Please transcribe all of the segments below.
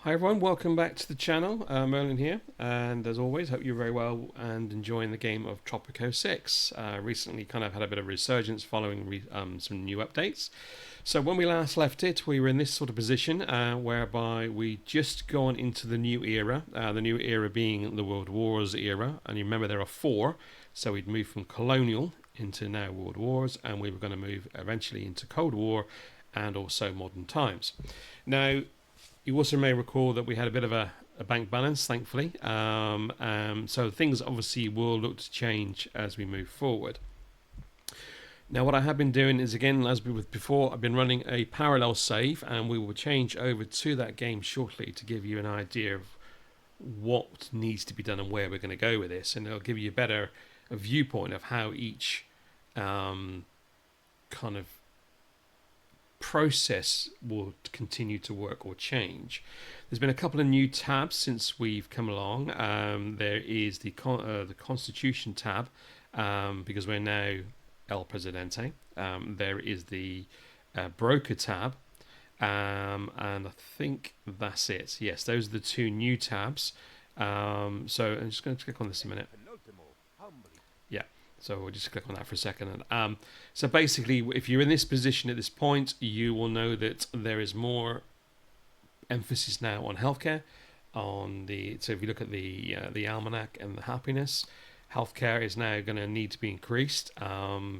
Hi everyone, welcome back to the channel. Merlin here, and as always, hope you're very well and enjoying the game of Tropico 6. Recently kind of had a bit of a resurgence following some new updates. So when we last left it, we were in this sort of position whereby we just gone into the new era, the new era being the World Wars era, and you remember there are four, so we'd moved from colonial into now World Wars, and we were going to move eventually into Cold War and also modern times. Now, you also may recall that we had a bit of a bank balance, thankfully. So things obviously will look to change as we move forward. Now, what I have been doing is, again, as with before, I've been running a parallel save, and we will change over to that game shortly to give you an idea of what needs to be done and where we're going to go with this, and it'll give you a viewpoint of how each kind of process will continue to work or change. There's been a couple of new tabs since we've come along. There is the Constitution tab, because we're now El Presidente. There is the Broker tab, and I think that's it. Yes, those are the two new tabs. So I'm just going to click on this a minute. Yeah, so we'll just click on that for a second. So basically, if you're in this position at this point, you will know that there is more emphasis now on healthcare. So if you look at the almanac and the happiness, healthcare is now going to need to be increased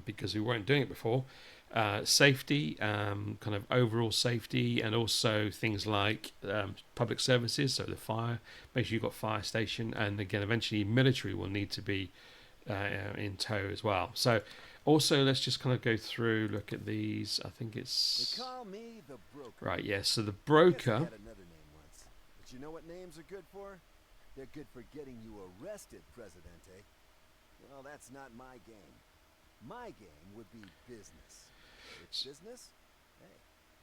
because we weren't doing it before. Safety, kind of overall safety, and also things like public services. So the fire, make sure you've got fire station, and again, eventually military will need to be in tow as well. So also, let's just kind of go through, look at these. I think it's They call me the broker. right. Yes. So the Guess I broker. had another name once. But you know what names are good for? They're good for getting you arrested, Presidente. Well, that's not my game. My game would be business. It's business? Hey,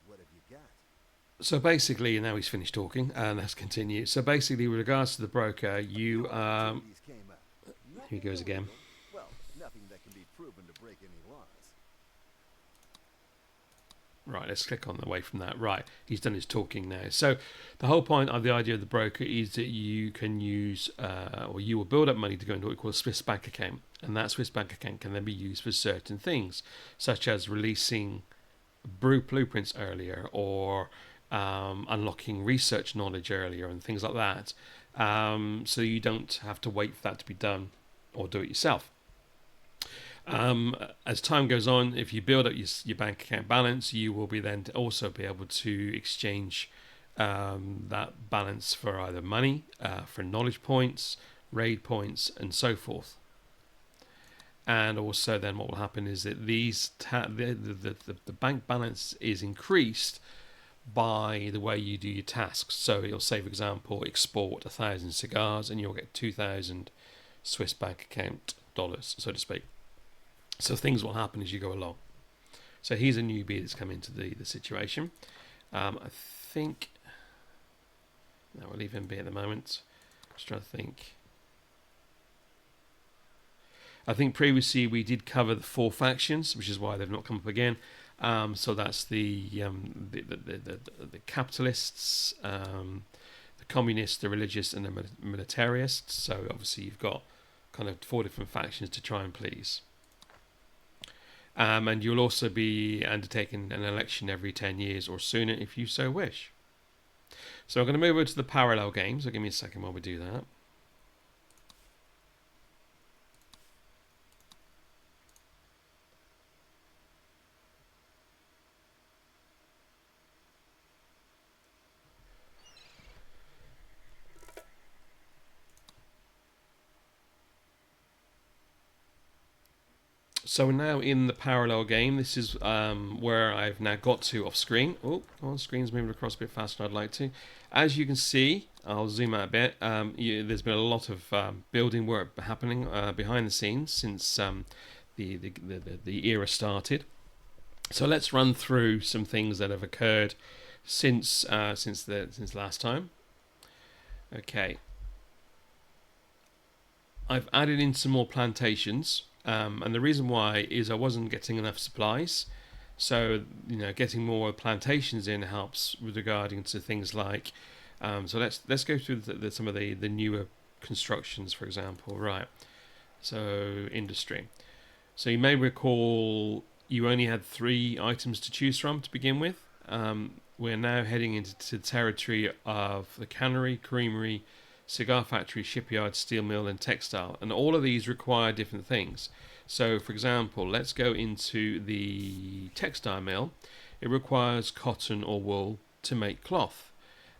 what have you got? So basically, now he's finished talking, and let's continue. So basically, with regards to the broker, you Opportunities came up. here he Nothing goes again. illegal. Well, nothing that can be proven to break any laws. Right, let's click on the way from that. Right, he's done his talking now. So the whole point of the idea of the broker is that you can use, or you will build up money to go into what we call a Swiss bank account, and that Swiss bank account can then be used for certain things, such as releasing blueprints earlier, or unlocking research knowledge earlier, and things like that. So you don't have to wait for that to be done, or do it yourself. As time goes on, if you build up your bank account balance, you will be then also be able to exchange that balance for either money, for knowledge points, raid points, and so forth. And also, then what will happen is that the bank balance is increased by the way you do your tasks. So you'll say, for example, export 1,000 cigars, and you'll get 2,000 Swiss bank account dollars, so to speak. So things will happen as you go along. So he's a newbie that's come into the situation. I think... No, we'll leave him be at the moment. Just trying to think. I think previously we did cover the four factions, which is why they've not come up again. So that's the capitalists, the communists, the religious, and the militarists. So obviously you've got kind of four different factions to try and please. And you'll also be undertaking an election every 10 years or sooner if you so wish. So I'm going to move over to the parallel game, so give me a second while we do that. So we're now in the parallel game. This is where I've now got to off screen. Oh, on screen's moving across a bit faster than I'd like to. As you can see, I'll zoom out a bit. There's been a lot of building work happening behind the scenes since the era started. So let's run through some things that have occurred since last time. Okay. I've added in some more plantations. And the reason why is I wasn't getting enough supplies. So, getting more plantations in helps with regarding to things like So let's go through some of the newer constructions, for example. Right. So industry. So you may recall you only had 3 items to choose from to begin with. We're now heading into the territory of the cannery, creamery, cigar factory, shipyard, steel mill, and textile. And all of these require different things. So, for example, let's go into the textile mill. It requires cotton or wool to make cloth.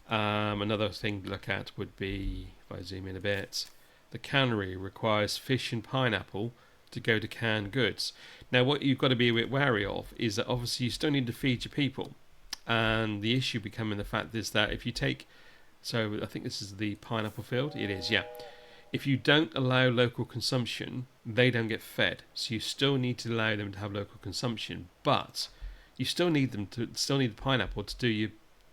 Another thing to look at would be, if I zoom in a bit, the cannery requires fish and pineapple to go to canned goods. Now, what you've got to be a bit wary of is that obviously you still need to feed your people. And the issue becoming the fact is that if you take, so I think this is the pineapple field, it is, yeah. If you don't allow local consumption, they don't get fed. So you still need to allow them to have local consumption, but you still need the pineapple to do your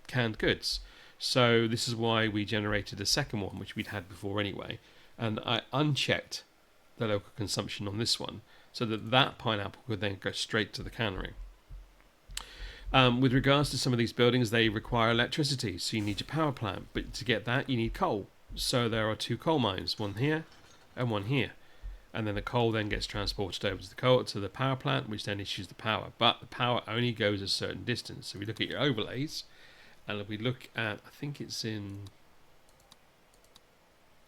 canned goods. So this is why we generated a second one, which we'd had before anyway, and I unchecked the local consumption on this one, so that pineapple could then go straight to the cannery. With regards to some of these buildings, they require electricity, so you need your power plant. But to get that, you need coal. So there are 2 coal mines, one here and one here. And then the coal then gets transported over to the power plant, which then issues the power. But the power only goes a certain distance. So we look at your overlays, and if we look at, I think it's in,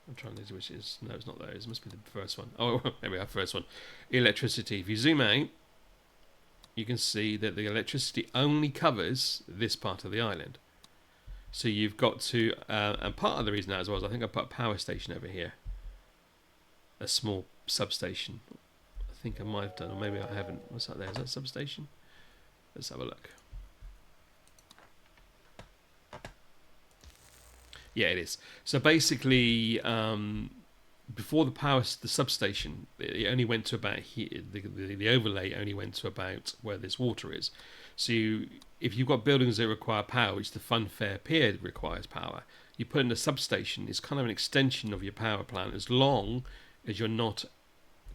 I'm trying to see which is, no, it's not those. It must be the first one. Oh, there we are, first one. Electricity. If you zoom out, you can see that the electricity only covers this part of the island. So you've got to, and part of the reason that as well is I think I put a power station over here. A small substation. I think I might have done, or maybe I haven't. What's that there? Is that a substation? Let's have a look. Yeah, it is. So basically, before the substation, it only went to about here. The overlay only went to about where this water is. So if you've got buildings that require power, which the Funfair Pier requires power, you put in a substation. It's kind of an extension of your power plant, as long as you're not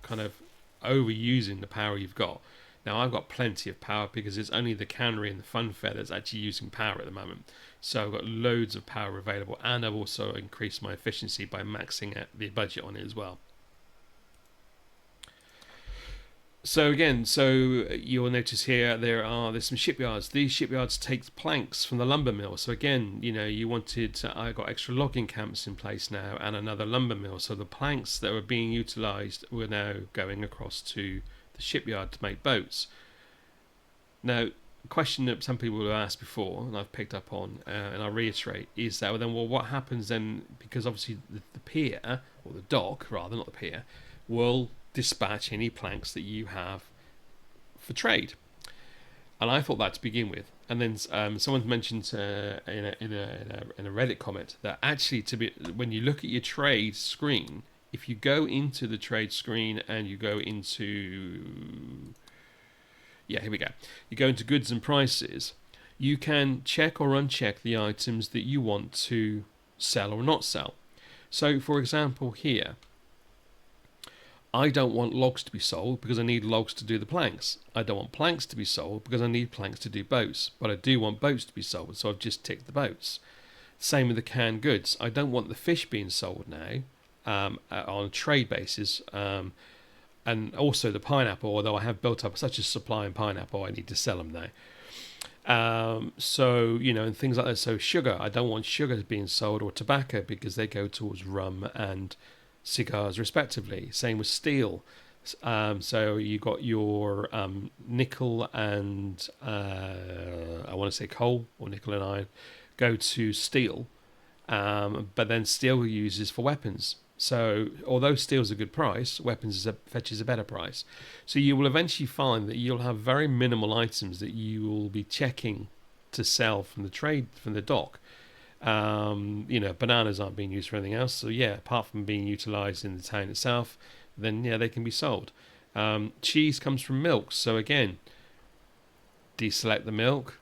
kind of overusing the power you've got. Now, I've got plenty of power because it's only the cannery and the Funfair that's actually using power at the moment. So I've got loads of power available, and I've also increased my efficiency by maxing out the budget on it as well. So again, you'll notice here there's some shipyards. These shipyards take planks from the lumber mill. So again, I got extra logging camps in place now and another lumber mill. So the planks that were being utilised were now going across to the shipyard to make boats. Now, a question that some people have asked before, and I've picked up on, and I'll reiterate, is that what happens then? Because obviously the pier, or the dock rather, not the pier, will dispatch any planks that you have for trade. And I thought that to begin with, and then someone mentioned in a Reddit comment that actually when you look at your trade screen, if you go into the trade screen and you go into, here we go, you go into goods and prices, you can check or uncheck the items that you want to sell or not sell. So for example here, I don't want logs to be sold because I need logs to do the planks. I don't want planks to be sold because I need planks to do boats. But I do want boats to be sold, so I've just ticked the boats. Same with the canned goods. I don't want the fish being sold now on a trade basis. And also the pineapple, although I have built up such a supply in pineapple, I need to sell them now. And things like that. So sugar, I don't want sugar being sold, or tobacco, because they go towards rum and cigars respectively. Same with steel. So you got your nickel and I want to say coal, or nickel and iron, go to steel, but then steel uses for weapons. So although steel's a good price, weapons fetches a better price. So you will eventually find that you'll have very minimal items that you will be checking to sell from the dock. Bananas aren't being used for anything else. So apart from being utilised in the town itself, then they can be sold. Cheese comes from milk. So again, deselect the milk,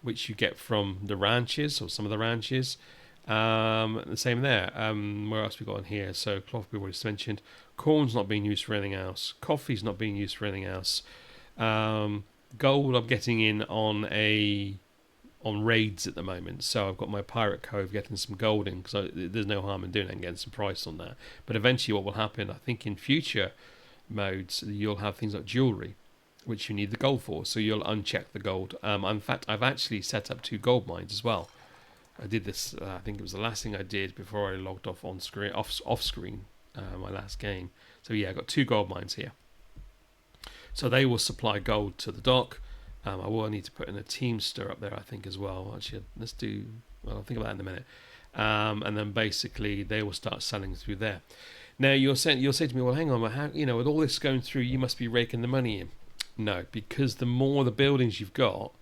which you get from the ranches or some of the ranches. The same there. Where else we got on here? So cloth we already mentioned. Corn's not being used for anything else. Coffee's not being used for anything else. Gold I'm getting in on a on raids at the moment. So I've got my Pirate Cove getting some gold in, because there's no harm in doing it and getting some price on that. But eventually what will happen, I think in future modes, you'll have things like jewellery, which you need the gold for. So you'll uncheck the gold. In fact, I've actually set up 2 gold mines as well. I did this, I think it was the last thing I did before I logged off on screen, off screen, my last game. So yeah, I got 2 gold mines here. So they will supply gold to the dock. I will need to put in a Teamster up there, I think, as well. Actually, let's do, well, I'll think about that in a minute. And then basically they will start selling through there. Now you'll say to me, well, hang on, how, with all this going through, you must be raking the money in. No, because the more the buildings you've got,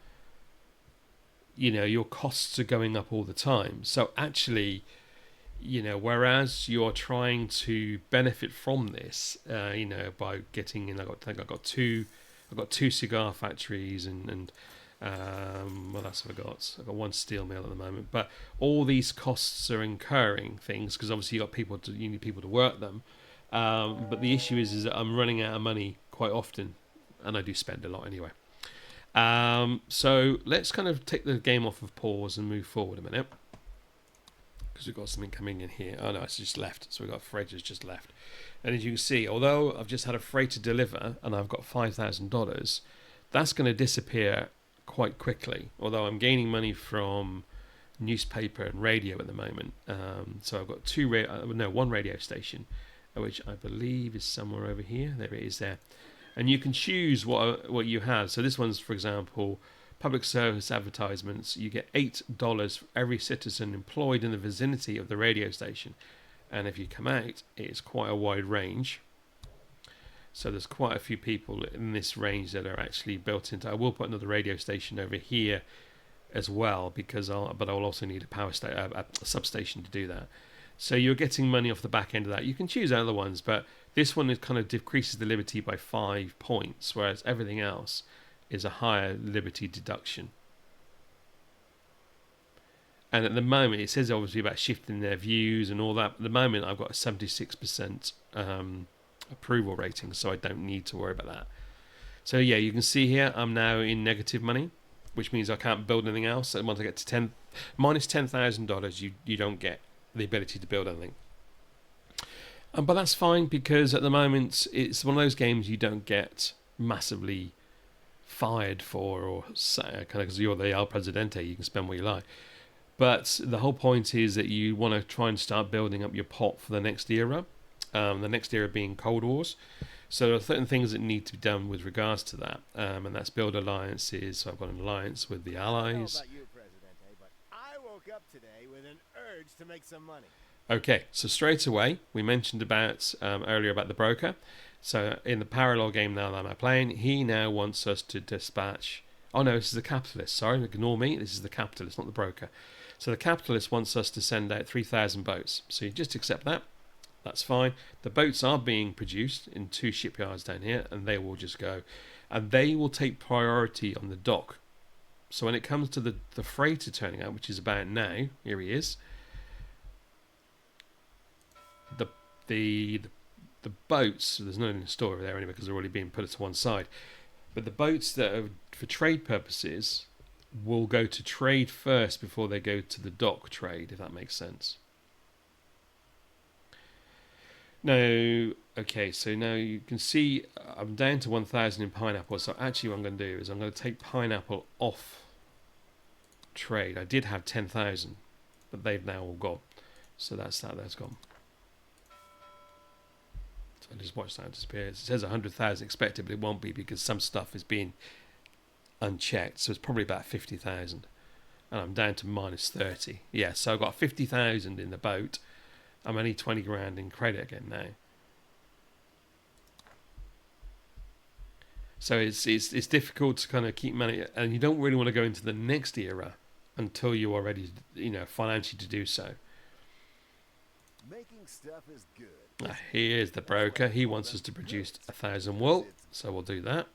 your costs are going up all the time. So actually, whereas you're trying to benefit from this, by getting in, I've got two cigar factories and what else have I got? I've got 1 steel mill at the moment. But all these costs are incurring things, because obviously you need people to work them. But the issue is that I'm running out of money quite often, and I do spend a lot anyway. So let's kind of take the game off of pause and move forward a minute, because we've got something coming in here. Oh no, it's just left. So we've got freight has just left. And as you can see, although I've just had a freight to deliver and I've got $5,000, that's going to disappear quite quickly. Although I'm gaining money from newspaper and radio at the moment. So I've got 1 radio station, which I believe is somewhere over here. There it is there. And you can choose what you have. So this one's, for example, public service advertisements. You get $8 for every citizen employed in the vicinity of the radio station. And if you come out, it's quite a wide range. So there's quite a few people in this range that are actually built into. I will put another radio station over here as well, but I'll also need a substation to do that. So you're getting money off the back end of that. You can choose other ones, but this one is kind of decreases the liberty by 5 points, whereas everything else is a higher liberty deduction. And at the moment, it says obviously about shifting their views and all that. At the moment, I've got a 76% approval rating, so I don't need to worry about that. So yeah, you can see here, I'm now in negative money, which means I can't build anything else. And once I get to minus $10,000, you don't get the ability to build anything. But that's fine, because at the moment it's one of those games you don't get massively fired for, or kind of, because you're the El Presidente, you can spend what you like. But the whole point is that you want to try and start building up your pot for the next era, the next era being Cold Wars. So there are certain things that need to be done with regards to that, and that's build alliances. So I've got an alliance with the Allies. I don't know about you, Presidente, but I woke up today with an urge to make some money. Okay, so straight away, we mentioned about earlier about the broker. So in the parallel game now that I'm playing, he now wants us to dispatch... Oh no, this is the capitalist. Sorry, ignore me. This is the capitalist, not the broker. So the capitalist wants us to send out 3,000 boats. So you just accept that. That's fine. The boats are being produced in 2 shipyards down here, and they will just go. And they will take priority on the dock. So when it comes to the freighter turning out, which is about now, here he is. The boats, there's no store over there anyway, because they're already being put to one side. But the boats that are for trade purposes will go to trade first before they go to the dock trade, if that makes sense. Now, okay, so now you can see I'm down to 1,000 in pineapple. So actually what I'm going to do is I'm going to take pineapple off trade. I did have 10,000, but they've now all gone. So that's gone. So I just watch that disappear. It says 100,000 expected, but it won't be, because some stuff is being unchecked. So it's probably about 50,000. And I'm down to minus 30. Yeah, so I've got 50,000 in the boat. I'm only 20 grand in credit again now. So it's difficult to kind of keep money, and you don't really want to go into the next era until you are ready, financially to do so. Making stuff is good. Here's the broker. He wants us to produce 1,000 wool, so we'll do that.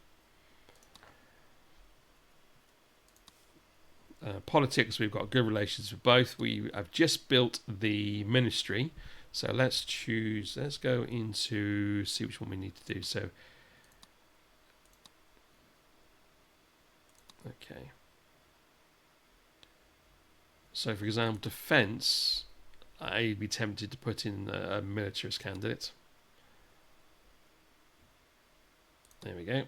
Politics, we've got good relations with both. I've just built the ministry, so let's go into, see which one we need to do. So okay, So, for example, defence, I'd be tempted to put in a militarist candidate. There we go.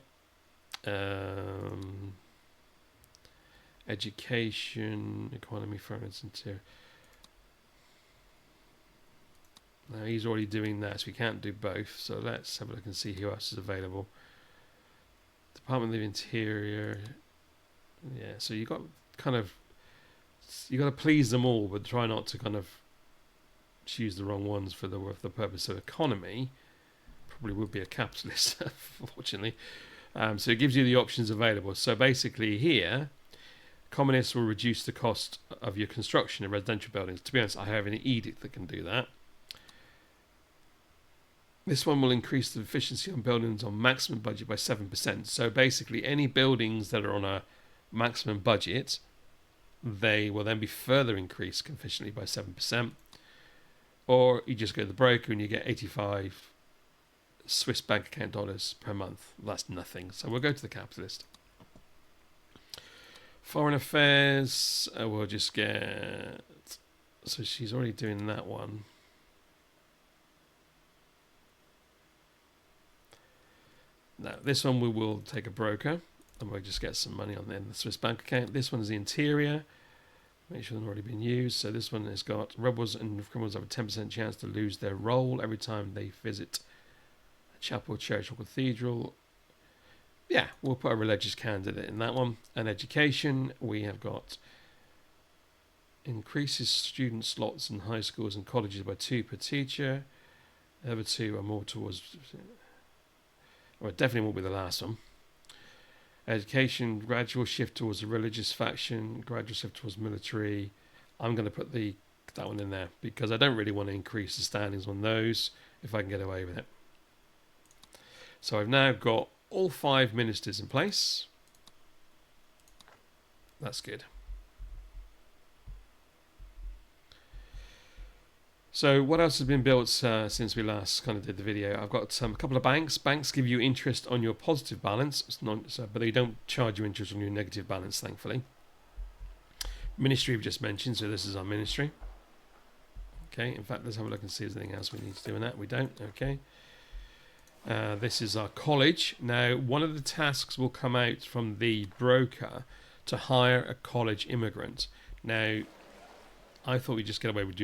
Education, economy, finance, interior. Now he's already doing that, so we can't do both. So let's have a look and see who else is available. Department of the Interior. Yeah, so you got kind of, you got to please them all, but try not to kind of choose the wrong ones for the purpose of economy. Probably would be a capitalist, unfortunately. So it gives you the options available. So basically here, communists will reduce the cost of your construction of residential buildings. To be honest, I have an edict that can do that. This one will increase the efficiency on buildings on maximum budget by 7%. So basically any buildings that are on a maximum budget, they will then be further increased efficiently by 7%. Or you just go to the broker and you get 85 Swiss bank account dollars per month. That's nothing. So we'll go to the capitalist. Foreign affairs, we'll just get... So she's already doing that one. Now, this one we will take a broker and we'll just get some money on the Swiss bank account. This one is the interior. Make sure they've already been used. So this one has got rebels and criminals have a 10% chance to lose their role every time they visit a chapel, church, or cathedral. Yeah, we'll put a religious candidate in that one. And education, we have got increases student slots in high schools and colleges by 2 per teacher. The other two are more towards... Well, it definitely won't be the last one. Education, gradual shift towards a religious faction, gradual shift towards military. I'm going to put that one in there because I don't really want to increase the standings on those if I can get away with it. So I've now got all 5 ministers in place. That's good. So what else has been built since we last kind of did the video? I've got a couple of banks. Banks give you interest on your positive balance, but they don't charge you interest on your negative balance, thankfully. Ministry we've just mentioned, so this is our ministry. Okay, in fact, let's have a look and see if there's anything else we need to do in that. We don't, okay. This is our college. Now, one of the tasks will come out from the broker to hire a college immigrant. Now, I thought we'd just get away with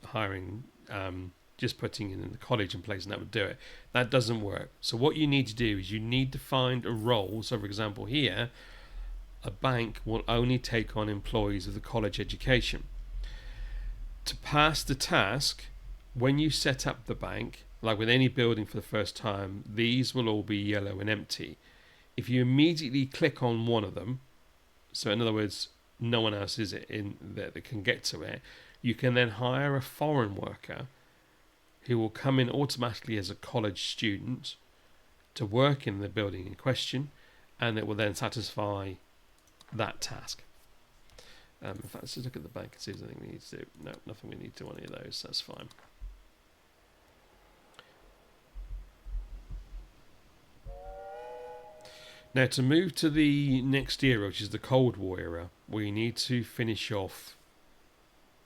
hiring, just putting in the college in place and that would do it. That doesn't work. So what you need to do is you need to find a role. So for example here, a bank will only take on employees of the college education. To pass the task, when you set up the bank, like with any building for the first time, these will all be yellow and empty. If you immediately click on one of them, so in other words, no one else is in there that can get to it, you can then hire a foreign worker who will come in automatically as a college student to work in the building in question, and it will then satisfy that task. In fact, let's just look at the bank and see if there's anything we need to do. No, nothing we need to do on any of those, that's fine. Now, to move to the next era, which is the Cold War era, we need to finish off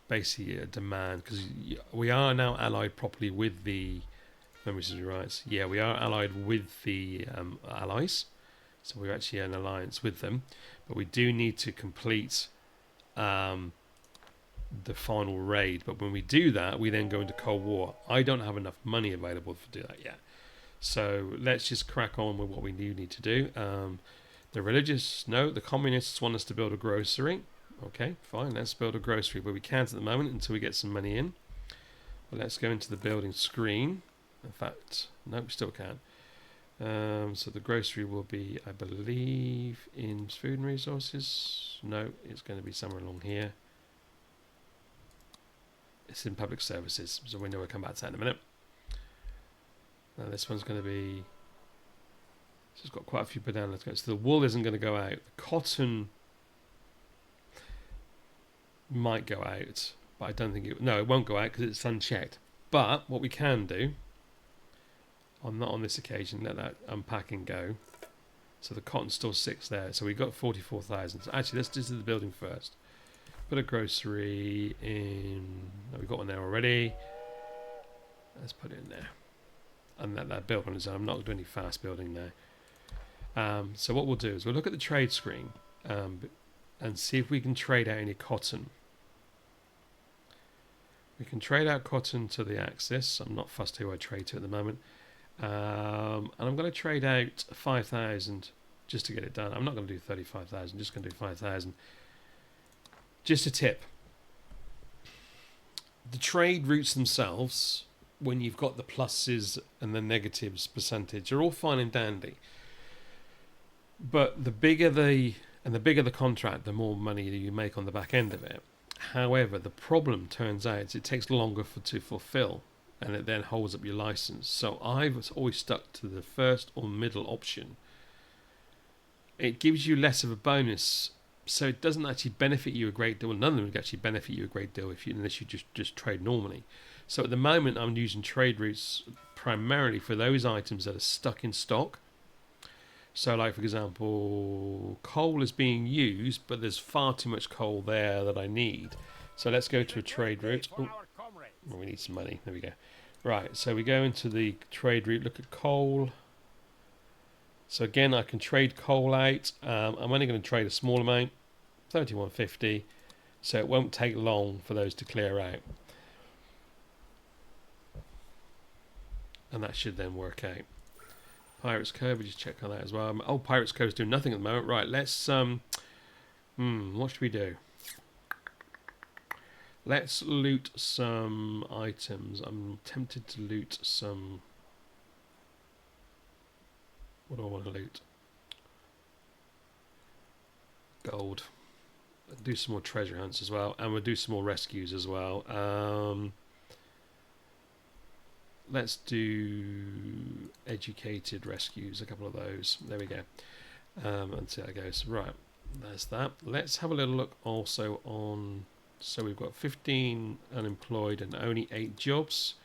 basically a demand, because we are now allied properly with the memory rights. Yeah, we are allied with the Allies, so we're actually in alliance with them. But we do need to complete the final raid. But when we do that, we then go into Cold War. I don't have enough money available to do that yet. So let's just crack on with what we do need to do. The religious, no, the communists want us to build a grocery. Okay, fine, let's build a grocery, but we can't at the moment until we get some money in. Well, let's go into the building screen. In fact, no, we still can't. So the grocery will be, I believe, in food and resources. No, it's going to be somewhere along here. It's in public services, so we know we'll come back to that in a minute. Now this one's going to be, so it's got quite a few bananas. So the wool isn't going to go out. The cotton might go out, but I don't think it won't go out because it's unchecked. But what we can do, not on this occasion, let that unpacking go. So the cotton still sits there. So we've got 44,000. So actually, let's just do the building first. Put a grocery in. Oh, we've got one there already. Let's put it in there. And that build on its own. I'm not doing any fast building there. So what we'll do is we'll look at the trade screen and see if we can trade out any cotton. We can trade out cotton to the Axis. I'm not fussed who I trade to at the moment. And I'm going to trade out 5,000 just to get it done. I'm not going to do 35,000, just going to do 5,000. Just a tip. The trade routes themselves, when you've got the pluses and the negatives percentage, are all fine and dandy. But the bigger the contract, the more money you make on the back end of it. However, the problem turns out is it takes longer to fulfill, and it then holds up your license. So I've always stuck to the first or middle option. It gives you less of a bonus, so it doesn't actually benefit you a great deal. None of them would actually benefit you a great deal unless you just trade normally. So at the moment, I'm using trade routes primarily for those items that are stuck in stock. So, like for example, coal is being used, but there's far too much coal there that I need. So let's go to a trade route. Oh, well, we need some money. There we go. Right, so we go into the trade route. Look at coal. So again, I can trade coal out. I'm only going to trade a small amount, 31.50. So it won't take long for those to clear out. And that should then work out. Pirates Cove, we just check on that as well. Oh, Pirates Cove is doing nothing at the moment. Right, let's what should we do? Let's loot some items. I'm tempted to loot some. What do I want to loot? Gold. Do some more treasure hunts as well, and we'll do some more rescues as well. Let's do educated rescues, a couple of those. There we go. And see how it goes. Right, there's that. Let's have a little look also on. So we've got 15 unemployed and only 8 jobs.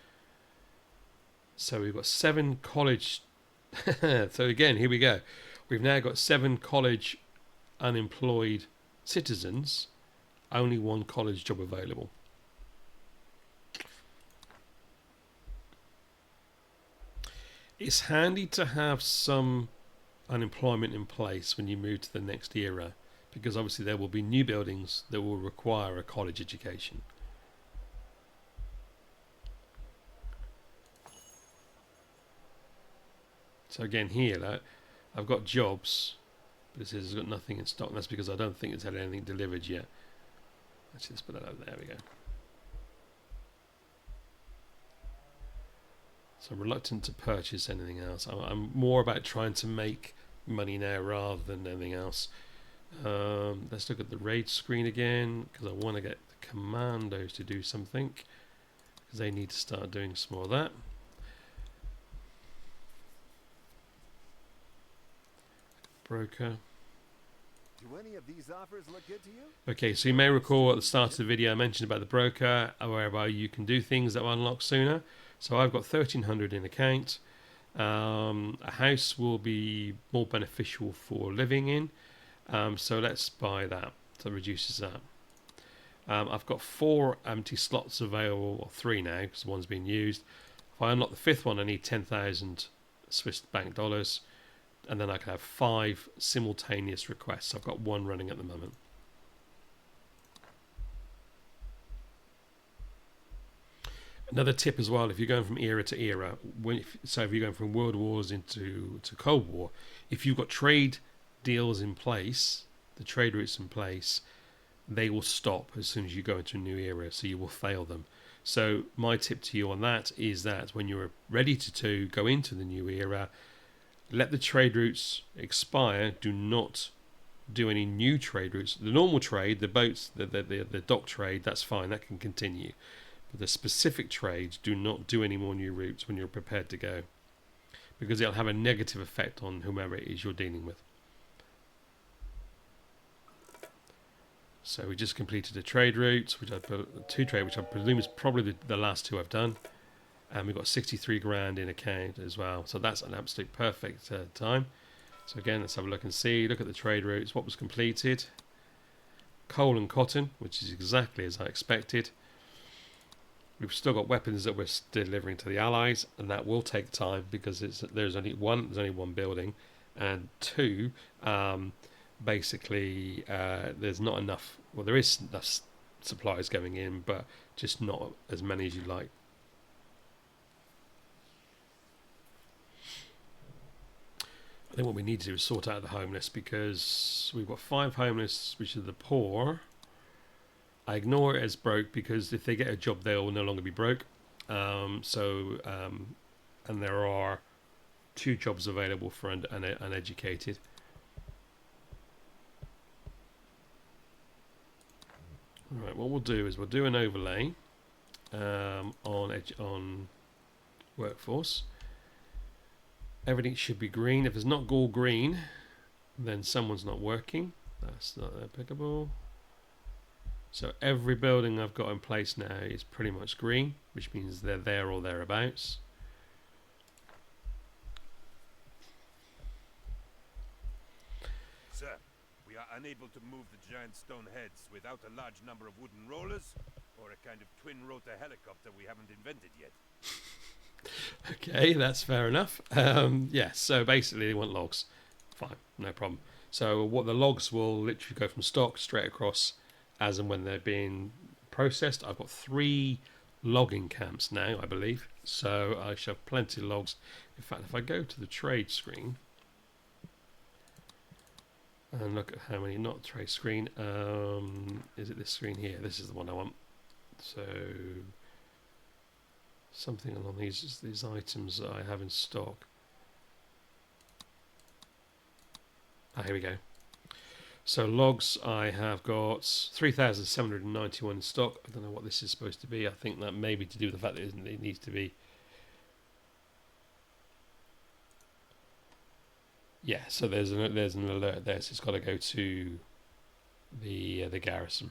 So we've got 7 college. So again, here we go. We've now got 7 college unemployed citizens, only 1 college job available. It's handy to have some unemployment in place when you move to the next era, because obviously there will be new buildings that will require a college education. So again here, I've got jobs, but it says it's got nothing in stock, and that's because I don't think it's had anything delivered yet. Actually, let's put that over there. We go. So I'm reluctant to purchase anything else. I'm more about trying to make money now rather than anything else. Let's look at the raid screen again, because I want to get the commandos to do something, because they need to start doing some more of that. Broker. Do any of these offers look good to you? Okay, so you may recall at the start of the video I mentioned about the broker, whereby you can do things that will unlock sooner. So I've got 1,300 in account. A house will be more beneficial for living in. So let's buy that. So it reduces that. I've got 4 empty slots available, or 3 now, because one's been used. If I unlock the 5th one, I need 10,000 Swiss bank dollars. And then I can have 5 simultaneous requests. I've got 1 running at the moment. Another tip as well, if you're going from era to era, so if you're going from World Wars into Cold War, if you've got trade deals in place, the trade routes in place, they will stop as soon as you go into a new era, so you will fail them. So my tip to you on that is that when you're ready to go into the new era, let the trade routes expire. Do not do any new trade routes. The normal trade, the boats, the dock trade, that's fine, that can continue. But the specific trades, do not do any more new routes when you're prepared to go, because it'll have a negative effect on whomever it is you're dealing with. So we just completed a trade route, which I presume is probably the last 2 I've done, and we've got 63 grand in account as well. So that's an absolute perfect time. So again, let's have a look and see. Look at the trade routes. What was completed? coal and cotton, which is exactly as I expected. We've still got weapons that we're delivering to the Allies, and that will take time because there's only one building, and two, basically there's not enough. Well, there is enough supplies going in, but just not as many as you'd like. I think what we need to do is sort out the homeless, because we've got 5 homeless, which are the poor. I ignore it as broke because if they get a job, they will no longer be broke. And there are 2 jobs available for uneducated. Right, what we'll do is we'll do an overlay on workforce. Everything should be green. If it's not all green, then someone's not working. That's not applicable. So every building I've got in place now is pretty much green, which means they're there or thereabouts. Sir, we are unable to move the giant stone heads without a large number of wooden rollers or a kind of twin-rotor helicopter we haven't invented yet. Okay, that's fair enough. Yeah, so basically they want logs. Fine, no problem. So what the logs will literally go from stock straight across as and when they're being processed. I've got 3 logging camps now, I believe. So I shall have plenty of logs. In fact, if I go to the trade screen and look at how many, not trade screen, is it this screen here? This is the one I want. So something along these items that I have in stock. Here we go. So logs, I have got 3,791 in stock. I don't know what this is supposed to be. I think that may be to do with the fact that it needs to be. Yeah, so there's an alert there, so it's got to go to the garrison.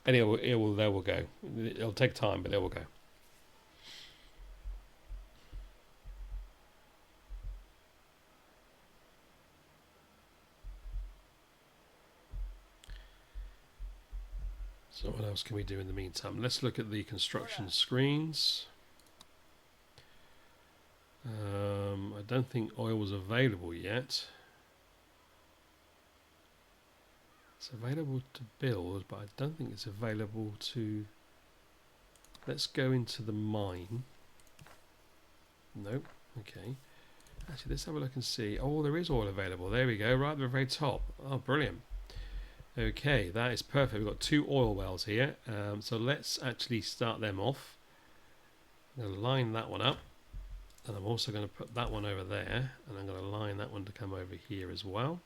And there will go. It'll take time, but there will go. So what else can we do in the meantime? Let's look at the construction screens. I don't think oil was available yet. It's available to build, but I don't think it's available to... Let's go into the mine. Nope. Okay. Actually, let's have a look and see. Oh, there is oil available. There we go, right at the very top. Oh, brilliant. Okay, that is perfect. We've got 2 oil wells here. So let's actually start them off. I'm going to line that one up. And I'm also going to put that one over there. And I'm going to line that one to come over here as well.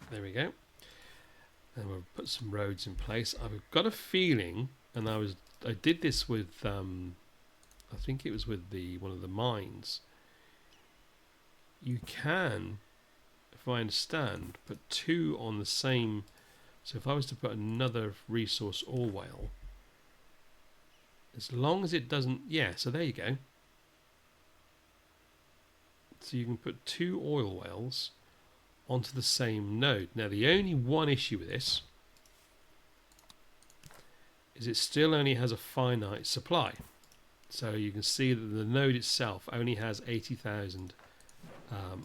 There we go. And we'll put some roads in place. I've got a feeling, and I did this with, I think it was with one of the mines. You can, if I understand, put 2 on the same. So if I was to put another resource oil well, as long as it doesn't, yeah, so there you go. So you can put 2 oil wells onto the same node. Now the only one issue with this is it still only has a finite supply. So you can see that the node itself only has 80,000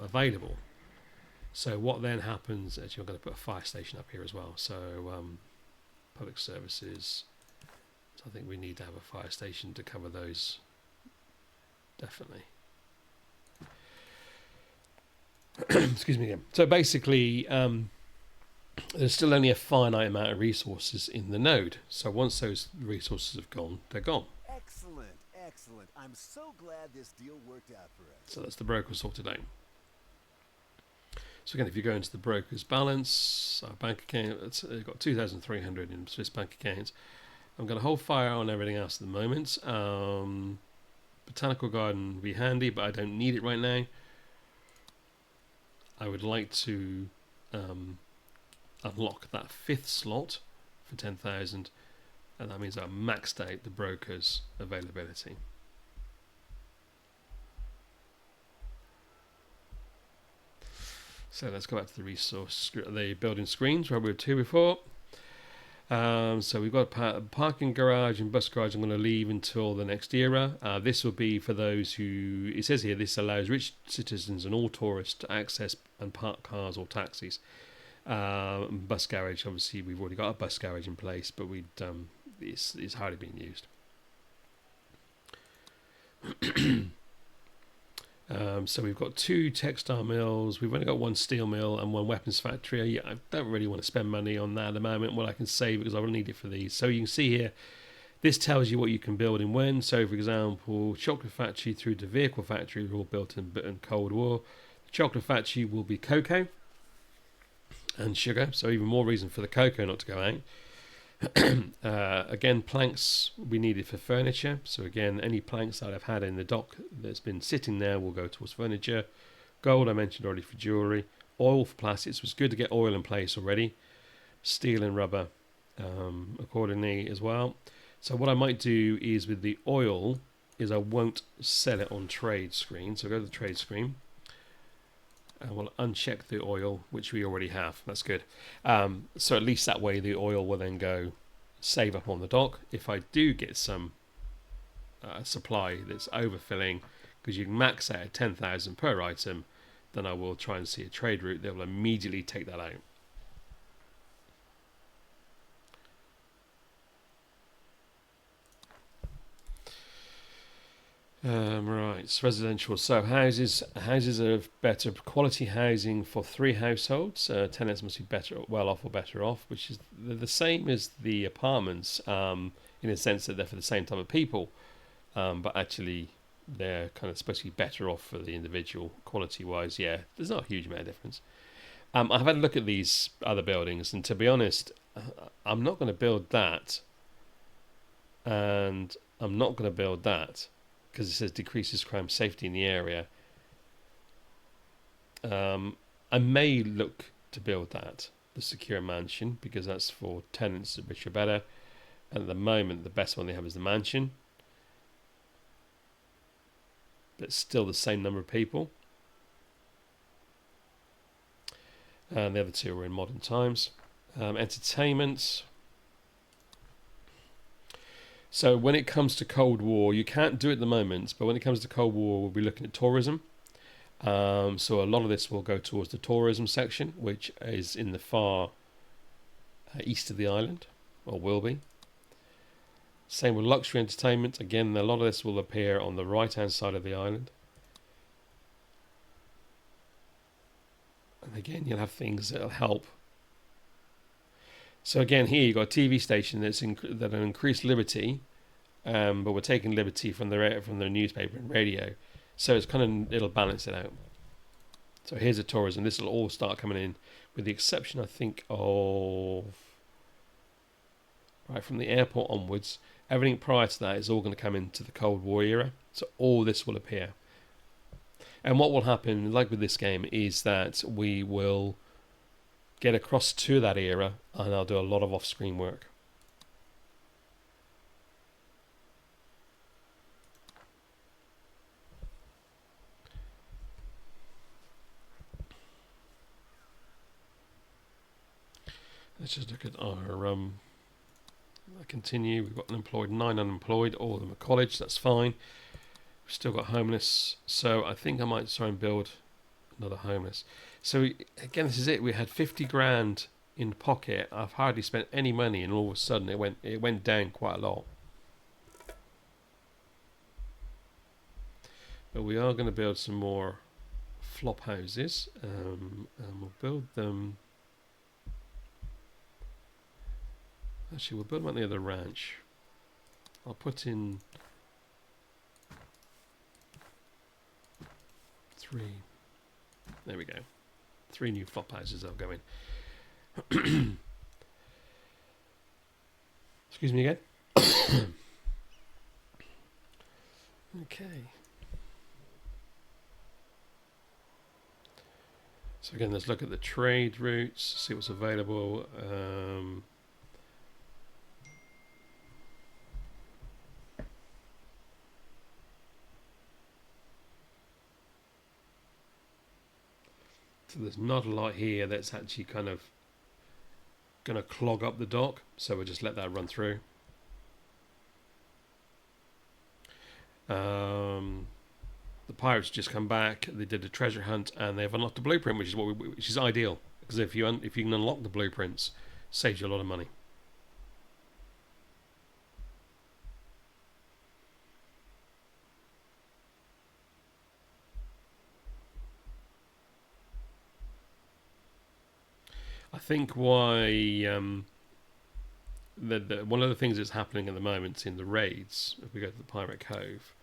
available. So what then happens, actually I'm going to put a fire station up here as well. So public services, so I think we need to have a fire station to cover those, definitely. Excuse me again. So basically, there's still only a finite amount of resources in the node. So once those resources have gone, they're gone. Excellent, excellent. I'm so glad this deal worked out for us. So that's the broker sorted out. So again, if you go into the broker's balance, our bank account, it's got 2,300 in Swiss bank accounts. I'm going to hold fire on everything else at the moment. Botanical garden would be handy, but I don't need it right now. I would like to unlock that 5th slot for 10,000, and that means I've maxed out the broker's availability. So let's go back to the resource, the building screens where we were to before. So we've got parking garage and bus garage I'm going to leave until the next era. This will be for those who, it says here, this allows rich citizens and all tourists to access and park cars or taxis. Bus garage, obviously we've already got a bus garage in place, but it's hardly being used. So we've got 2 textile mills, we've only got 1 steel mill and 1 weapons factory. I don't really want to spend money on that at the moment. Well, I can save because I will need it for these. So you can see here, this tells you what you can build and when. So for example, chocolate factory through to vehicle factory were all built in Cold War. The chocolate factory will be cocoa and sugar, so even more reason for the cocoa not to go out. Again, planks we needed for furniture, so again any planks that I've had in the dock that's been sitting there will go towards furniture. Gold I mentioned already for jewellery. Oil for plastics, was good to get oil in place already. Steel and rubber accordingly as well. So what I might do is with the oil is I won't sell it on trade screen, so go to the trade screen and we'll uncheck the oil, which we already have. That's good. So at least that way the oil will then go save up on the dock. If I do get some supply that's overfilling, because you can max out at 10,000 per item, then I will try and see a trade route that will immediately take that out. Right, so residential. So houses are better quality housing for 3 households. Tenants must be well off or better off, which is the same as the apartments in a sense that they're for the same type of people, but actually they're kind of supposed to be better off for the individual quality wise. Yeah, there's not a huge amount of difference. I've had a look at these other buildings, and to be honest, I'm not going to build that, and I'm not going to build that, because it says decreases crime safety in the area. I may look to build that, the secure mansion, because that's for tenants which are better. And at the moment, the best one they have is the mansion. But it's still the same number of people. And the other 2 are in modern times. Entertainment. So when it comes to Cold War, you can't do it at the moment, but when it comes to Cold War, we'll be looking at tourism. So a lot of this will go towards the tourism section, which is in the far east of the island, or will be. Same with luxury entertainment. Again, a lot of this will appear on the right-hand side of the island. And again, you'll have things that'll help. So again, here you've got a TV station that will increase liberty, but we're taking liberty from the newspaper and radio. So it's it'll balance it out. So here's a tourism. This will all start coming in, with the exception, I think, of right from the airport onwards. Everything prior to that is all going to come into the Cold War era. So all this will appear. And what will happen, like with this game, is that we will get across to that era, and I'll do a lot of off-screen work. Let's just look at our continue. We've got unemployed, 9 unemployed, all of them at college. That's fine. We've still got homeless, so I think I might try and build another homeless. So again, this is it. We had 50 grand in pocket. I've hardly spent any money, and all of a sudden it went down quite a lot. But we are going to build some more flop houses, and we'll build them. Actually, we'll build them at the other ranch. I'll put in 3. There we go. 3 new flop houses that'll go in. Excuse me again. Okay. So again, let's look at the trade routes, see what's available. So there's not a lot here that's actually kind of going to clog up the dock. So we'll just let that run through. The pirates just come back. They did a treasure hunt and they've unlocked the blueprint, which is ideal, because if you can unlock the blueprints, it saves you a lot of money. I think why one of the things that's happening at the moment in the raids, if we go to the Pirate Cove,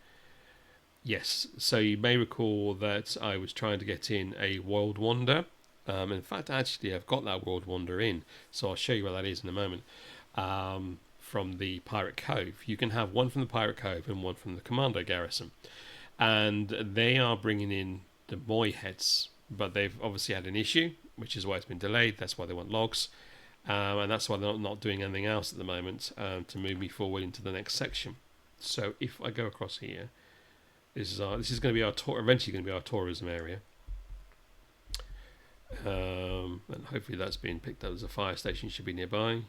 yes, so you may recall that I was trying to get in a World Wonder. In fact, actually, I've got that World Wonder in, so I'll show you where that is in a moment. From the Pirate Cove, you can have one from the Pirate Cove and one from the Commando Garrison, and they are bringing in the Moy heads, but they've obviously had an issue, which is why it's been delayed. That's why they want logs, and that's why they're not doing anything else at the moment to move me forward into the next section. So if I go across here, this is going to be our eventually going to be our tourism area, and hopefully that's being picked up as a fire station. Should be nearby.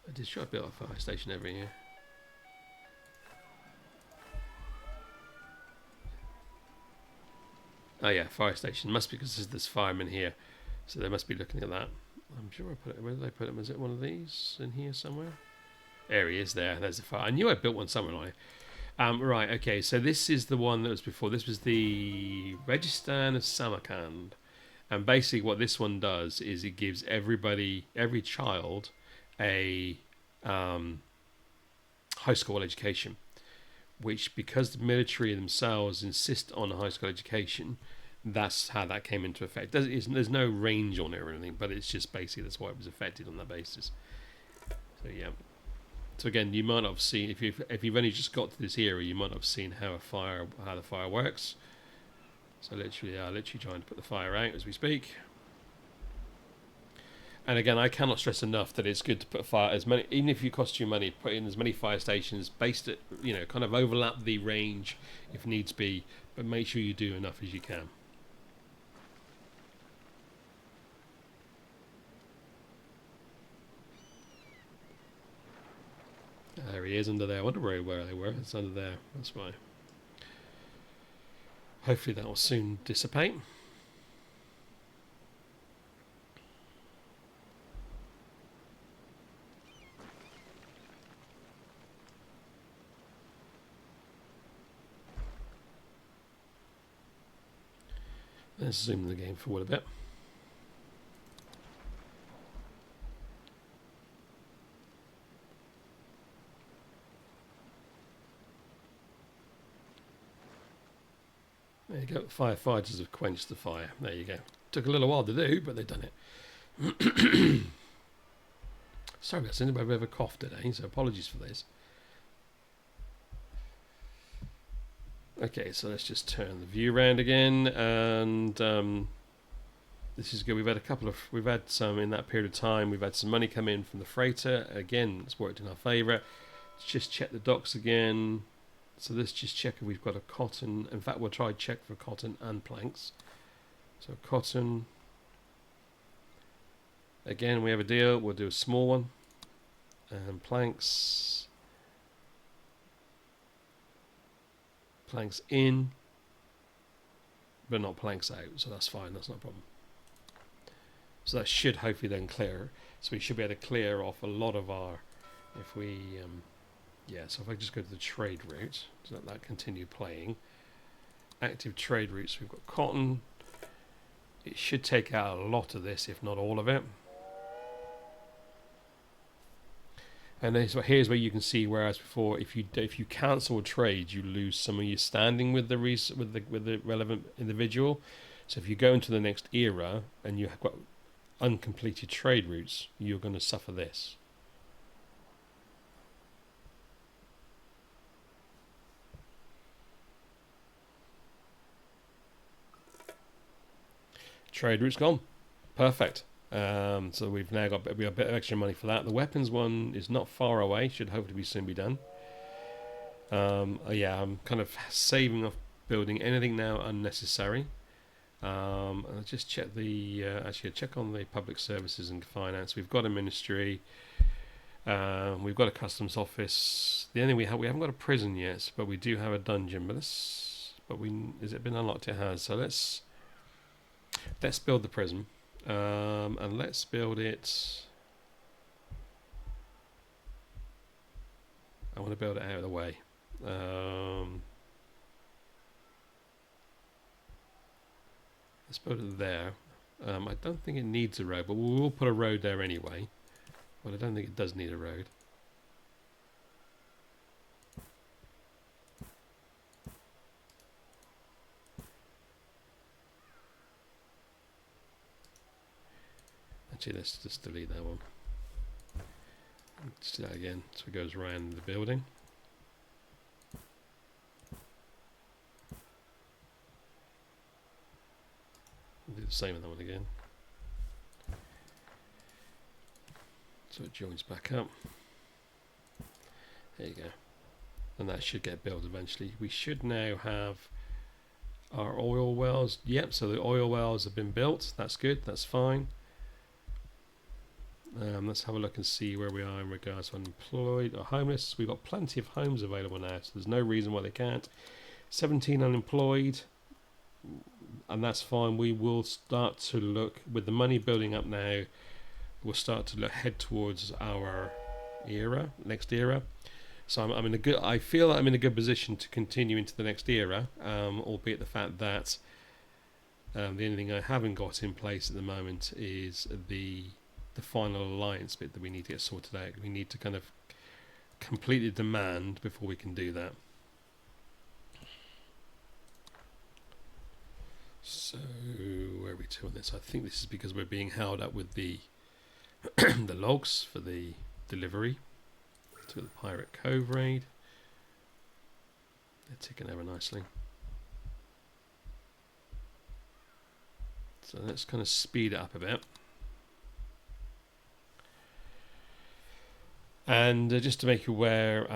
I did try to build a fire station every year. Oh yeah, fire station. Must be because there's this fireman here. So they must be looking at that. I'm sure I put it. Where did I put him? Is it one of these in here somewhere? There he is there. There's the fire. I knew I built one somewhere. Right, okay. So this is the one that was before. This was the Registan of Samarkand. And basically what this one does is it gives every child a high school education. Which, because the military themselves insist on a high school education, that's how that came into effect. There's no range on it or anything, but it's just basically that's why it was affected on that basis. So yeah. So again, you might not have seen if you've only just got to this era, you might not have seen how the fire works. So literally trying to put the fire out as we speak. And again, I cannot stress enough that it's good to put fire even if you cost you money, put in as many fire stations based at, kind of overlap the range if needs be, but make sure you do enough as you can. There he is under there. I wonder where they were. It's under there. That's why. Hopefully that will soon dissipate. Let's zoom the game forward a bit. There you go. Firefighters have quenched the fire. There you go. Took a little while to do, but they've done it. Sorry, I seem to have a bit of a cough today, so apologies for this. Okay, so let's just turn the view around again, and this is good. We've had some in that period of time. We've had some money come in from the freighter. Again, it's worked in our favour. Let's just check the docks again. So let's just check if we've got a cotton. In fact, we'll try check for cotton and planks. So cotton. Again, we have a deal. We'll do a small one. And planks. Planks in, but not planks out, so that's fine, that's not a problem. So that should hopefully then clear, so we should be able to clear off a lot of our, if we, so if I just go to the trade route, so let that continue playing. Active trade routes, we've got cotton, it should take out a lot of this, if not all of it. And then, so here's where you can see, whereas before, if you cancel a trade, you lose some of your standing with the relevant individual. So if you go into the next era and you have got uncompleted trade routes, you're going to suffer this. Trade routes gone. Perfect. So we've now got a bit of extra money for that. The weapons one is not far away. Should hopefully soon be done. Yeah, I'm kind of saving up building anything now unnecessary. I'll just check the actually check on the public services and finance. We've got a ministry. We've got a customs office. The only we haven't got a prison yet, but we do have a dungeon. But has it been unlocked? It has. So let's build the prison, and let's build it. I want to build it out of the way. Let's build it there. I don't think it needs a road, but we will put a road there anyway. But I don't think it does need a road. Actually, let's just delete that one. Let's do that again, so it goes around the building. We'll do the same with that one again. So it joins back up. There you go. And that should get built eventually. We should now have our oil wells. Yep, so the oil wells have been built. That's good, that's fine. Let's have a look and see where we are in regards to unemployed or homeless. We've got plenty of homes available now, so there's no reason why they can't. 17 unemployed, and that's fine. We will start to look, with the money building up now, we'll start to head towards our next era. So I'm in a good. I feel that I'm in a good position to continue into the next era, albeit the fact that the only thing I haven't got in place at the moment is the final alliance bit that we need to get sorted out. We need to kind of complete the demand before we can do that. So where are we to on this? I think this is because we're being held up with the the logs for the delivery to the Pirate Cove raid. They're ticking over nicely. So let's kind of speed it up a bit. And just to make you aware,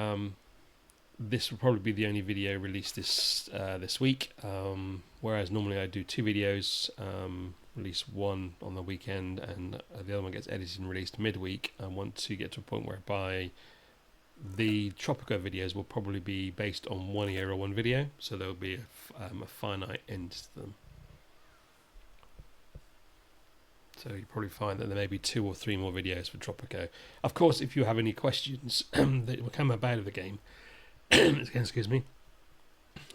this will probably be the only video released this week. Whereas normally I do 2 videos, release one on the weekend, and the other one gets edited and released midweek. I want to get to a point whereby the Tropico videos will probably be based on 1 year or 1 video, so there will be a finite end to them. So you probably find that there may be 2 or 3 more videos for Tropico. Of course, if you have any questions that will come about of the game, excuse me.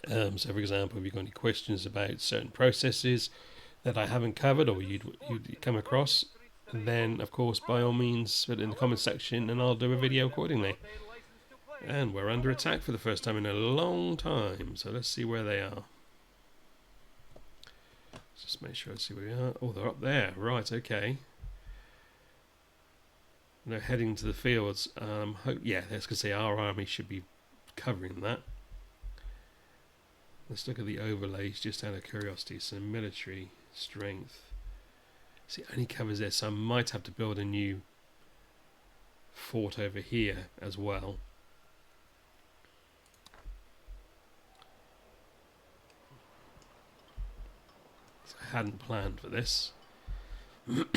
So, for example, if you've got any questions about certain processes that I haven't covered or you'd come across, then of course, by all means, put it in the comment section, and I'll do a video accordingly. And we're under attack for the first time in a long time. So let's see where they are. Just make sure I see where we are. Oh, they're up there. Right, okay. They're heading to the fields. Yeah, let's go say our army should be covering that. Let's look at the overlays just out of curiosity. So military strength. See, it only covers there, so I might have to build a new fort over here as well. I hadn't planned for this. Let's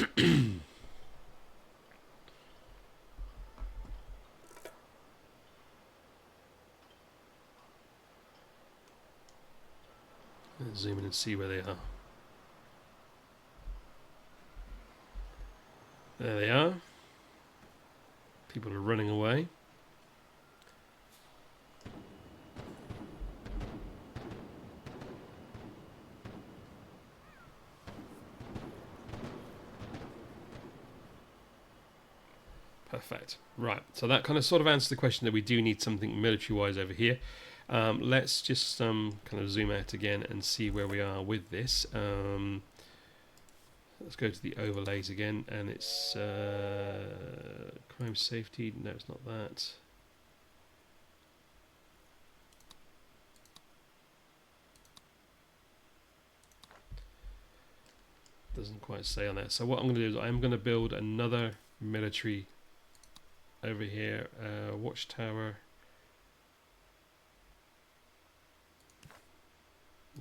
zoom in and see where they are. There they are. People are running away. Perfect. Right, so that kind of sort of answers the question that we do need something military-wise over here. Let's just kind of zoom out again and see where we are with this. Let's go to the overlays again, and it's crime safety. No, it's not that. Doesn't quite say on that. So what I'm going to do is I'm going to build another military over here, watchtower.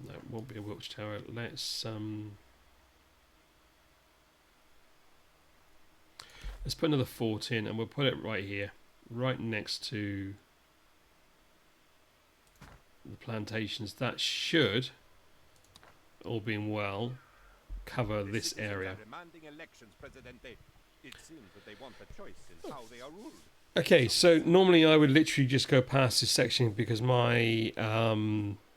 No, it won't be a watchtower. Let's put another fort in, and we'll put it right here, right next to the plantations. That should, all being well, cover this area. It seems that they want a choice in how they are ruled. Okay, so normally I would literally just go past this section because my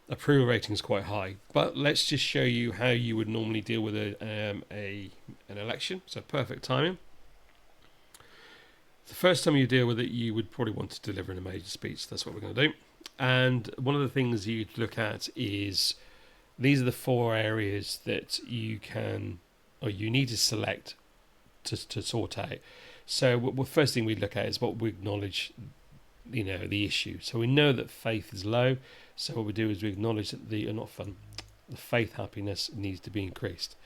approval rating is quite high. But let's just show you how you would normally deal with an election. So perfect timing. The first time you deal with it, you would probably want to deliver in a major speech. That's what we're going to do. And one of the things you'd look at is these are the 4 areas that you can or you need to select to sort out. So the first thing we look at is what we acknowledge, the issue. So we know that faith is low. So what we do is we acknowledge that the faith happiness needs to be increased.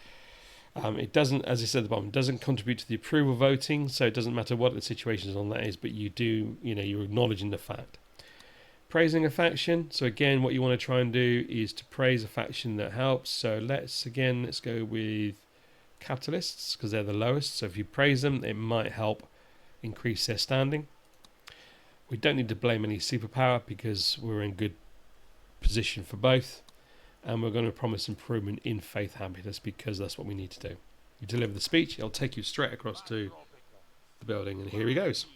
It doesn't, as I said at the bottom, doesn't contribute to the approval voting. So it doesn't matter what the situation on that is, but you do, you're acknowledging the fact. Praising a faction. So again, what you want to try and do is to praise a faction that helps. So let's go with capitalists because they're the lowest. So if you praise them, it might help increase their standing. We don't need to blame any superpower because we're in good position for both, and we're going to promise improvement in faith happiness because that's what we need to do. You deliver the speech, it'll take you straight across to the building, and here he goes.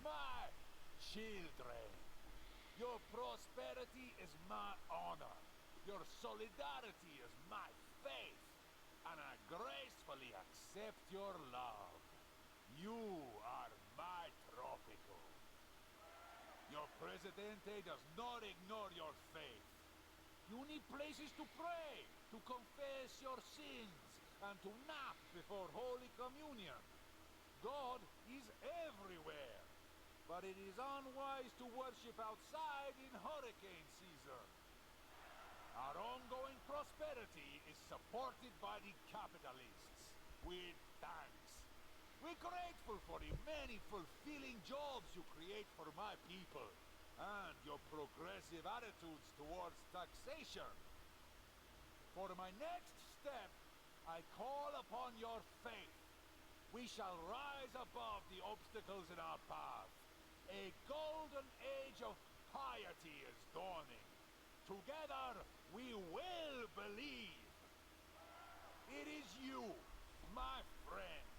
My children, your prosperity is my honor, your solidarity is my faith, and I gracefully accept your love. You are my Tropico. Your Presidente does not ignore your faith. You need places to pray, to confess your sins, and to nap before Holy Communion. God is everywhere, but it is unwise to worship outside in hurricane season. Our ongoing prosperity is supported by the capitalists, with thanks. We're grateful for the many fulfilling jobs you create for my people, and your progressive attitudes towards taxation. For my next step, I call upon your faith. We shall rise above the obstacles in our path. A golden age of piety is dawning. Together, we will believe. It is you, my friends,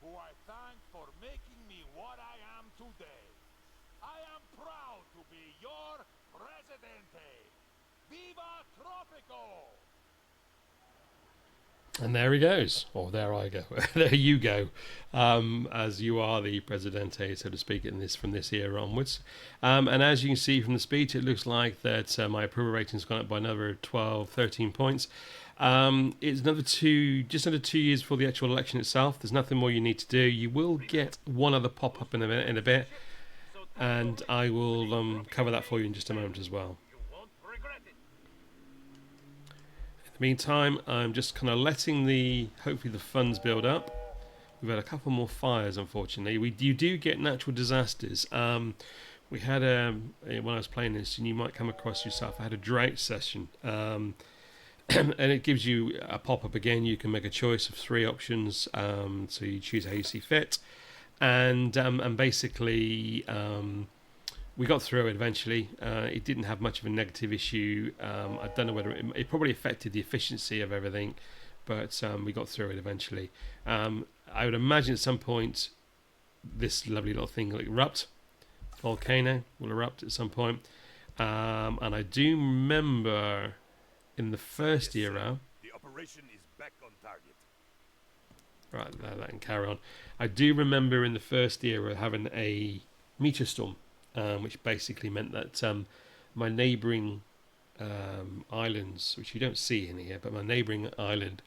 who I thank for making me what I am today. I am proud to be your Presidente. Viva Tropico! And there he goes, or there I go. There you go, as you are the Presidente, so to speak, from this era onwards. And as you can see from the speech, it looks like that my approval rating's gone up by another 12, 13 points. It's just under 2 years before the actual election itself. There's nothing more you need to do. You will get one other pop-up in a bit, and I will cover that for you in just a moment as well. In the meantime, I'm just kind of letting hopefully the funds build up. We've had a couple more fires, unfortunately. You do get natural disasters. We had when I was playing this, and you might come across yourself, I had a drought session. And it gives you a pop-up again. You can make a choice of 3 options, so you choose how you see fit, and basically we got through it eventually. It didn't have much of a negative issue. I don't know whether it probably affected the efficiency of everything, but we got through it eventually. I would imagine at some point this lovely little thing will erupt. Volcano will erupt at some point, and I do remember in the first era. The operation is back on target. Right, that can carry on. I do remember in the first era having a meteor storm, which basically meant that my neighbouring islands, which you don't see in here, but my neighbouring island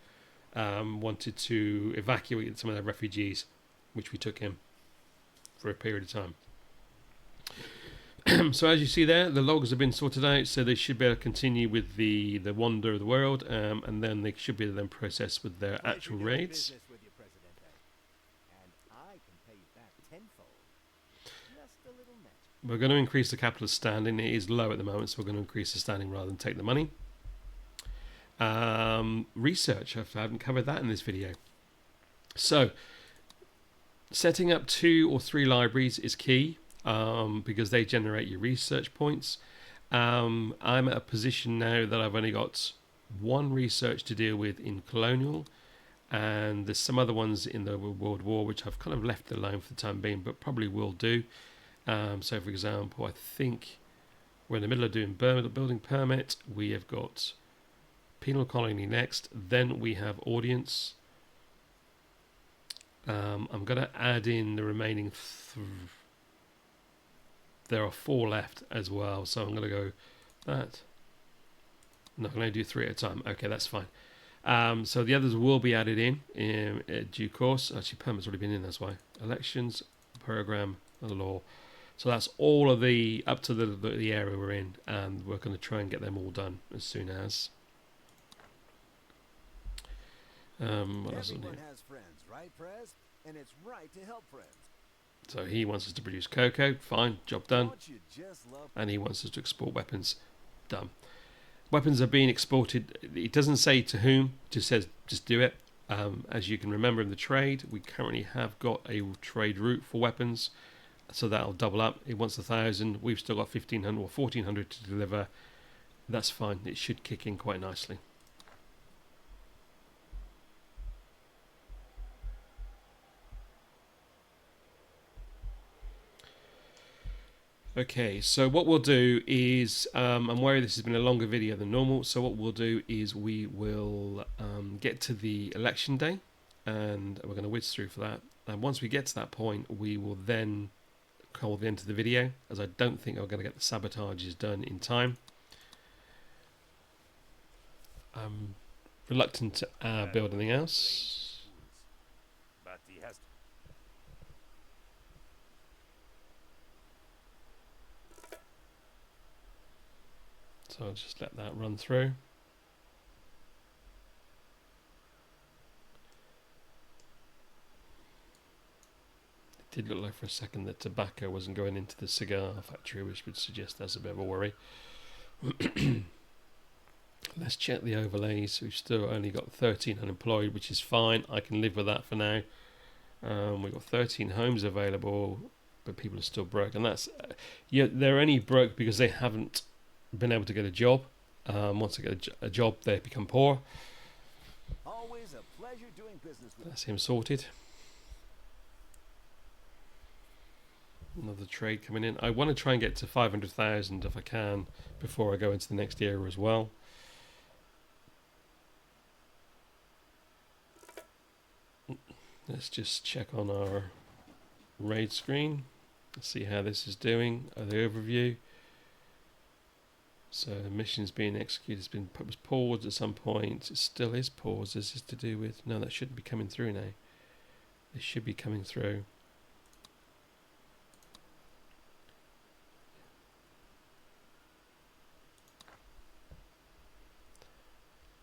wanted to evacuate some of their refugees, which we took in for a period of time. So as you see there, the logs have been sorted out, so they should be able to continue with the wonder of the world, and then they should be able to then process with their actual raids. We're going to increase the capital standing. It is low at the moment, so we're going to increase the standing rather than take the money. research. I haven't covered that in this video. So setting up 2 or 3 libraries is key, because they generate your research points. I'm at a position now that I've only got 1 research to deal with in colonial, and there's some other ones in the World War which I've kind of left alone for the time being, but probably will do. So for example, I think we're in the middle of doing building permit. We have got penal colony next, then we have audience. I'm going to add in the remaining there are 4 left as well, so I'm going to go that. No, I'm going to do 3 at a time. Okay, that's fine. So the others will be added in due course. Actually, permit's already been in, that's why. Elections, program, and law. So that's all of the up to the area we're in, and we're going to try and get them all done as soon as. What else is Everyone here? has friends, right, Prez? And it's right to help friends. So he wants us to produce cocoa. Fine, job done. Don't you just love And he wants us to export weapons. Done. Weapons are being exported. It doesn't say to whom. It just says just do it. As you can remember in the trade, we currently have got a trade route for weapons, so that'll double up. It wants 1,000. We've still got 1,500 or 1,400 to deliver. That's fine. It should kick in quite nicely. Okay, so what we'll do is, I'm worried this has been a longer video than normal, so what we'll do is we will get to the election day, and we're going to whiz through for that. And once we get to that point, we will then call the end of the video, as I don't think I'm going to get the sabotages done in time. I'm reluctant to build anything else. But he has to. So I'll just let that run through. It did look like for a second that tobacco wasn't going into the cigar factory, which would suggest that's a bit of a worry. Let's check the overlays. We've still only got 13 unemployed, which is fine. I can live with that for now. We've got 13 homes available, but people are still broke. And that's, yeah, they're only broke because they haven't been able to get a job. Once they get a job, they become poor. always a pleasure doing business with That's him sorted. Another trade coming in. I want to try and get to 500,000 if I can before I go into the next era as well. Let's just check on our raid screen. Let's see how this is doing. The overview. So the mission's being executed. It's been was paused at some point. It still is paused. Is this to do with? No, that shouldn't be coming through now. It should be coming through.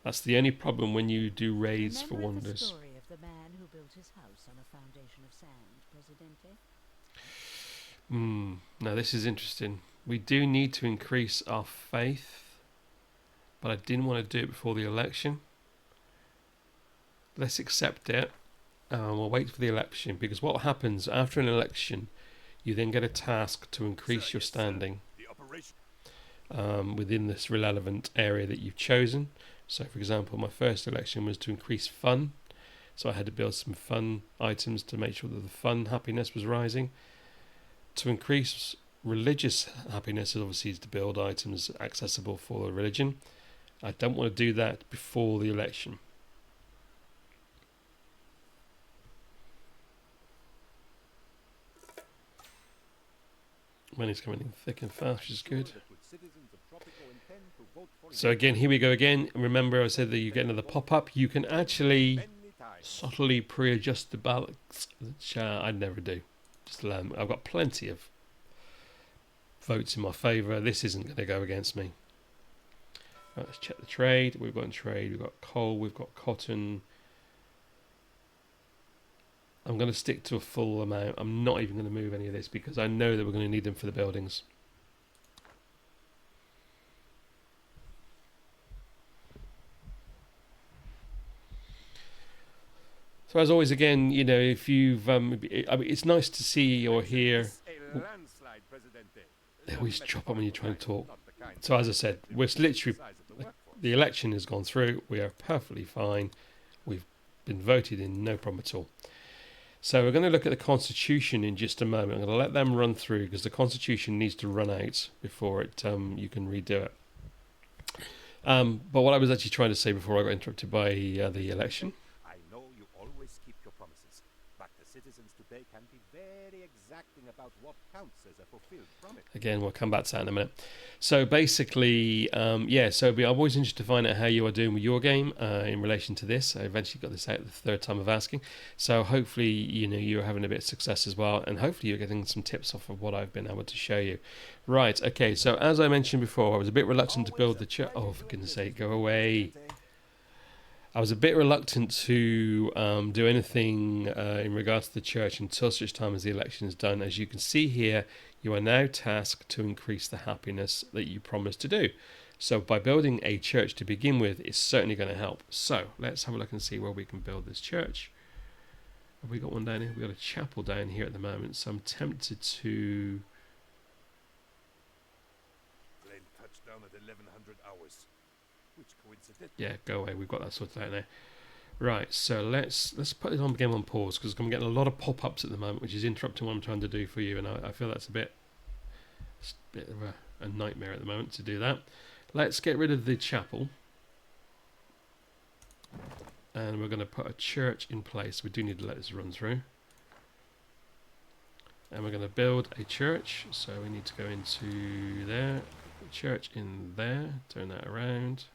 That's the only problem when you do raids for Remember the wonders. story of the man who built his house on a foundation of sand, Presidente? Now this is interesting. We do need to increase our faith, but I didn't want to do it before the election. Let's accept it. We'll wait for the election, because what happens after an election, you then get a task to increase Sir, your yes, sir. standing The operation. within this relevant area that you've chosen. So for example, my first election was to increase fun. So I had to build some fun items to make sure that the fun happiness was rising. To increase religious happiness, obviously, is to build items accessible for the religion. I don't want to do that before the election. Money's coming in thick and fast, which is good. So again, here we go again. Remember I said that you get another pop-up. You can actually subtly pre-adjust the balance, which I never do. Just allow me. I've got plenty of votes in my favour. This isn't going to go against me. Right, let's check the trade. We've got trade. We've got coal. We've got cotton. I'm going to stick to a full amount. I'm not even going to move any of this because I know that we're going to need them for the buildings. So as always, again, you know, if you've, I mean, it's nice to see or hear. A landslide, Presidente. They always chop up when you're trying to talk. Not the kind So as I said, we're literally, size of the workforce. the election has gone through. We are perfectly fine. We've been voted in, no problem at all. So we're going to look at the Constitution in just a moment. I'm going to let them run through because the Constitution needs to run out before it you can redo it. But what I was actually trying to say before I got interrupted by the election. I know you always keep your promises, but the citizens today can be very exacting about what counts as a fulfilled promise. Again, we'll come back to that in a minute. So basically, yeah, so I'm always interested to find out how you are doing with your game in relation to this. I eventually got this out the third time of asking. So hopefully, you know, you're having a bit of success as well. And hopefully you're getting some tips off of what I've been able to show you. Right, okay, so as I mentioned before, I was a bit reluctant to build the church. Oh, for goodness sake, go away. I was a bit reluctant to do anything in regards to the church until such time as the election is done. As you can see here, you are now tasked to increase the happiness that you promised to do. So by building a church to begin with, it's certainly going to help. So let's have a look and see where we can build this church. Have we got one down here? We've got a chapel down here at the moment, so I'm tempted to... Plane touchdown at 1100 hours. Which coincidentally... Yeah, go away. We've got that sorted out now. Right, so let's put this on game on pause because I'm getting a lot of pop-ups at the moment, which is interrupting what I'm trying to do for you, and I feel that's a bit of a nightmare at the moment to do that. Let's get rid of the chapel, and we're going to put a church in place. We do need to let this run through, and we're going to build a church. So we need to go into there, church in there, turn that around.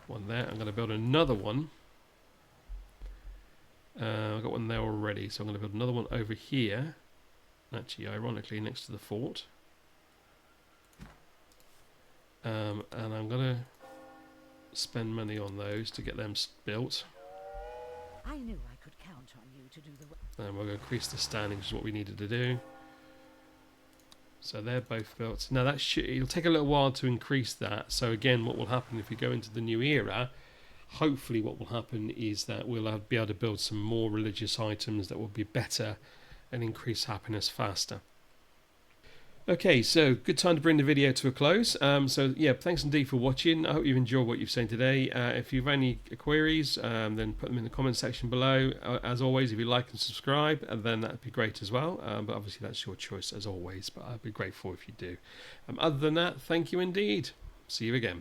One there. I'm going to build another one. I've got one there already, so I'm going to build another one over here. Actually, ironically, next to the fort. And I'm going to spend money on those to get them built. I knew I could count on you to do the work. And we're going to increase the standing, which is what we needed to do. So they're both built. Now it'll take a little while to increase that. So again, what will happen if we go into the new era, hopefully what will happen is that we'll be able to build some more religious items that will be better and increase happiness faster. Okay, so good time to bring the video to a close. So yeah, thanks indeed for watching. I hope you've enjoyed what you've seen today. If you've any queries, then put them in the comment section below. As always, if you like and subscribe, then that'd be great as well. But obviously that's your choice as always, but I'd be grateful if you do. Other than that, thank you indeed. See you again.